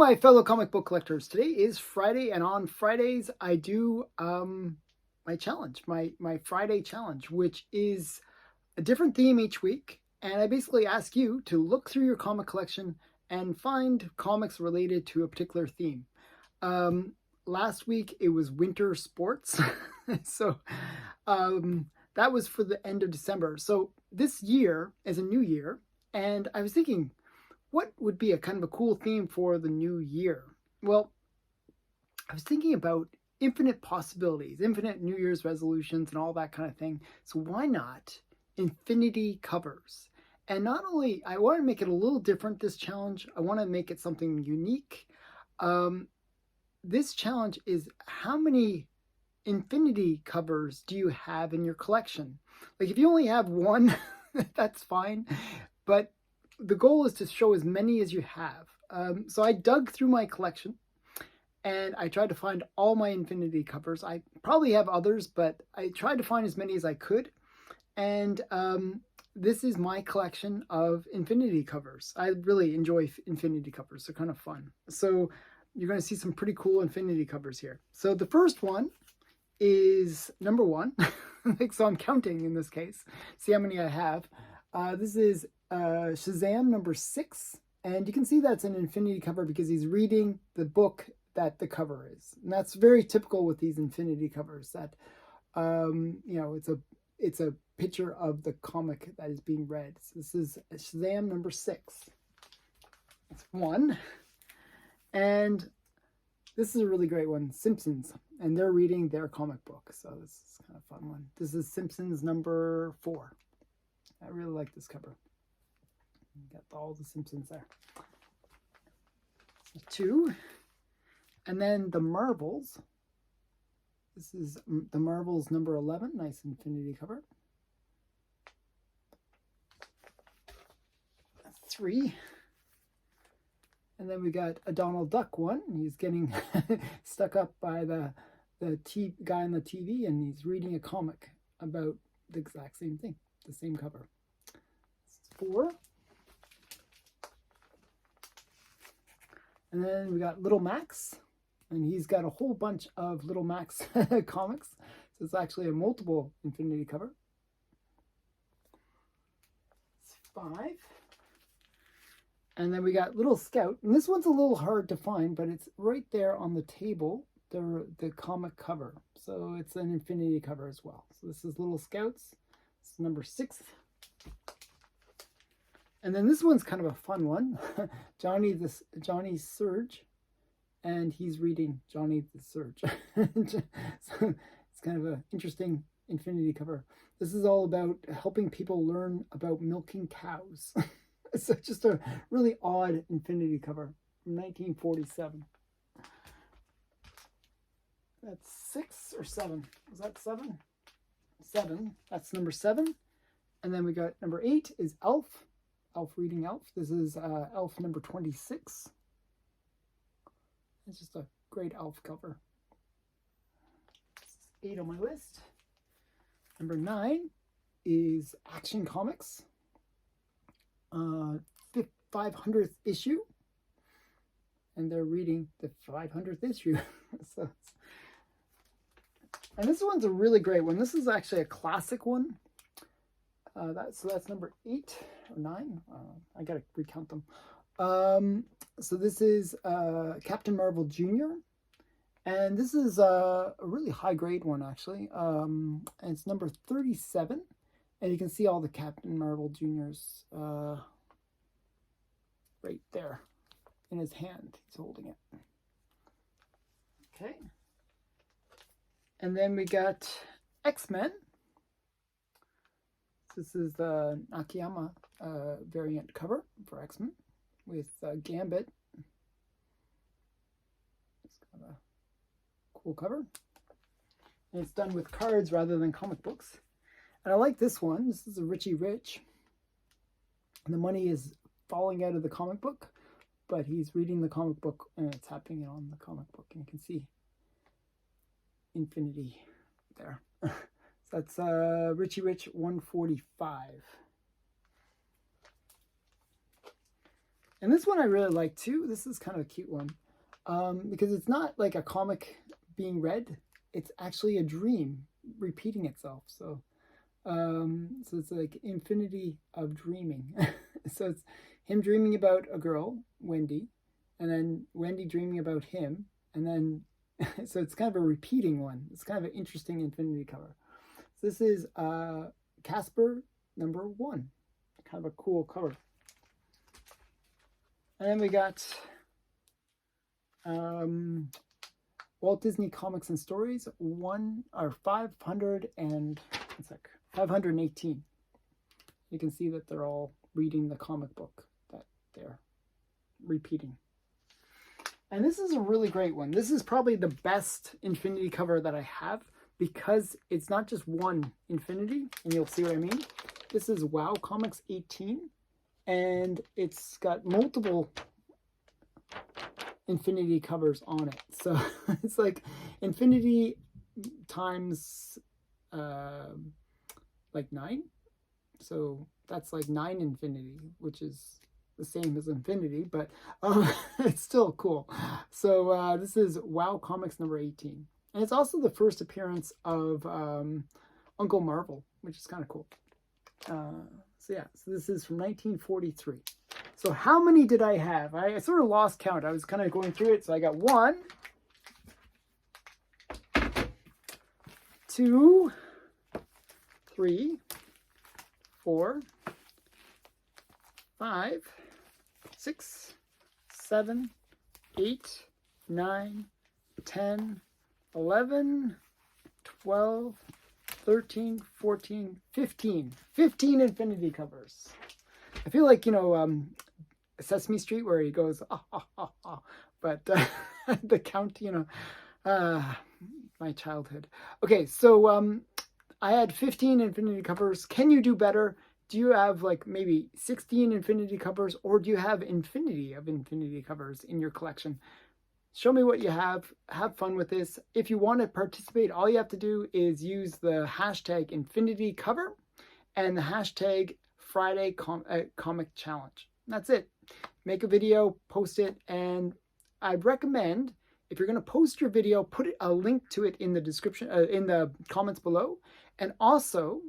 my fellow comic book collectors. Today is Friday, and on Fridays I do my challenge, my Friday challenge, which is a different theme each week. And I basically ask you to look through your comic collection and find comics related to a particular theme. Um, Last week it was winter sports, so that was for the end of December. So this year is a new year, and I was thinking, what would be a kind of a cool theme for the new year? Well, I was thinking about infinite possibilities, infinite New Year's resolutions, and all that kind of thing. So why not infinity covers? And not only, I want to make it a little different, this challenge, I want to make it something unique. Um, this challenge is, how many infinity covers do you have in your collection? Like, if you only have one, that's fine. But the goal is to show as many as you have. So I dug through my collection and I tried to find all my infinity covers. I probably have others, but I tried to find as many as I could. And this is my collection of infinity covers. I really enjoy infinity covers. They're kind of fun. So you're going to see some pretty cool infinity covers here. So the first one is number one. So I'm counting in this case. See how many I have. This is Shazam number 6. And you can see that's an infinity cover because he's reading the book that the cover is. And that's very typical with these infinity covers, that it's a picture of the comic that is being read. So this is Shazam number 6. That's one. And this is a really great one, Simpsons, and they're reading their comic book. So this is kind of a fun one. This is Simpsons number 4. I really like this cover. Got all the Simpsons there. So 2. And then the Marvels. This is the Marvels number 11. Nice infinity cover. 3. And then we got a Donald Duck one. He's getting stuck up by the guy on the TV, and he's reading a comic about the exact same thing, the same cover. 4. And then we got Little Max, and he's got a whole bunch of Little Max comics. So it's actually a multiple infinity cover. 5. And then we got Little Scout, and this one's a little hard to find, but it's right there on the table, the comic cover. So it's an infinity cover as well. So this is Little Scouts. This is number 6. And then this one's kind of a fun one. Johnny Surge, and he's reading Johnny the Surge. So it's kind of an interesting infinity cover. This is all about helping people learn about milking cows. It's just a really odd infinity cover from 1947. That's 6 or 7. Was that 7? 7. That's number 7. And then we got number 8 is Elf. Elf reading Elf. This is Elf number 26. It's just a great Elf cover. 8 on my list. Number 9 is Action Comics. 500th issue, and they're reading the 500th issue. And this one's a really great one. This is actually a classic one. That's number 8 or 9. I gotta recount them. So this is Captain Marvel Jr., and this is a really high grade one actually. And it's number 37. And you can see all the Captain Marvel Jr.'s right there in his hand. He's holding it. Okay. And then we got X-Men. This is the Nakayama variant cover for X-Men with Gambit. It's kind of a cool cover. And it's done with cards rather than comic books. And I like this one. This is a Richie Rich. And the money is falling out of the comic book, but he's reading the comic book and it's happening on the comic book. And you can see infinity there. So that's Richie Rich 145. And this one I really like too. This is kind of a cute one because it's not like a comic being read. It's actually a dream repeating itself. So it's like infinity of dreaming. So it's him dreaming about a girl, Wendy, and then Wendy dreaming about him, and then so it's kind of a repeating one. It's kind of an interesting infinity cover. So this is Casper #1. Kind of a cool cover. And then we got Walt Disney Comics and Stories 518. You can see that they're all reading the comic book that they're repeating. And this is a really great one. This is probably the best infinity cover that I have because it's not just one infinity, and you'll see what I mean. This is WoW Comics 18, and it's got multiple infinity covers on it. So it's like infinity times like 9. So that's like 9 infinity, which is the same as infinity, but it's still cool. So this is WoW Comics #18. And it's also the first appearance of Uncle Marvel, which is kind of cool. So yeah, so this is from 1943. So how many did I have? I sort of lost count. I was kind of going through it. So I got 1, 2, 3, 4, 5, 6, 7, 8, 9, 10, 11, 12, 13, 14, 15. 15 infinity covers. I feel like, Sesame Street where he goes, ah, ah, ah, ah. But the count, my childhood. Okay, so I had 15 infinity covers. Can you do better? Do you have like maybe 16 infinity covers, or do you have infinity of infinity covers in your collection? Show me what you have. Have fun with this. If you want to participate, all you have to do is use the hashtag infinity cover and the hashtag Friday comic challenge. That's it. Make a video, post it, and I'd recommend if you're going to post your video, put a link to it in the description, in the comments below, and also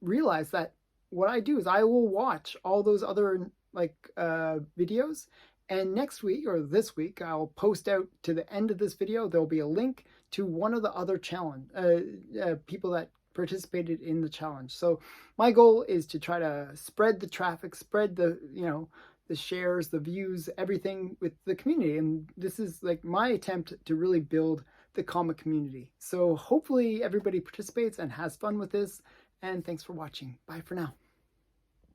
realize that what I do is I will watch all those other videos, and next week or this week I'll post out to the end of this video. There'll be a link to one of the other challenge people that participated in the challenge. So my goal is to try to spread the traffic, spread the the shares, the views, everything with the community. And this is like my attempt to really build the comic community. So hopefully everybody participates and has fun with this. And thanks for watching. Bye for now.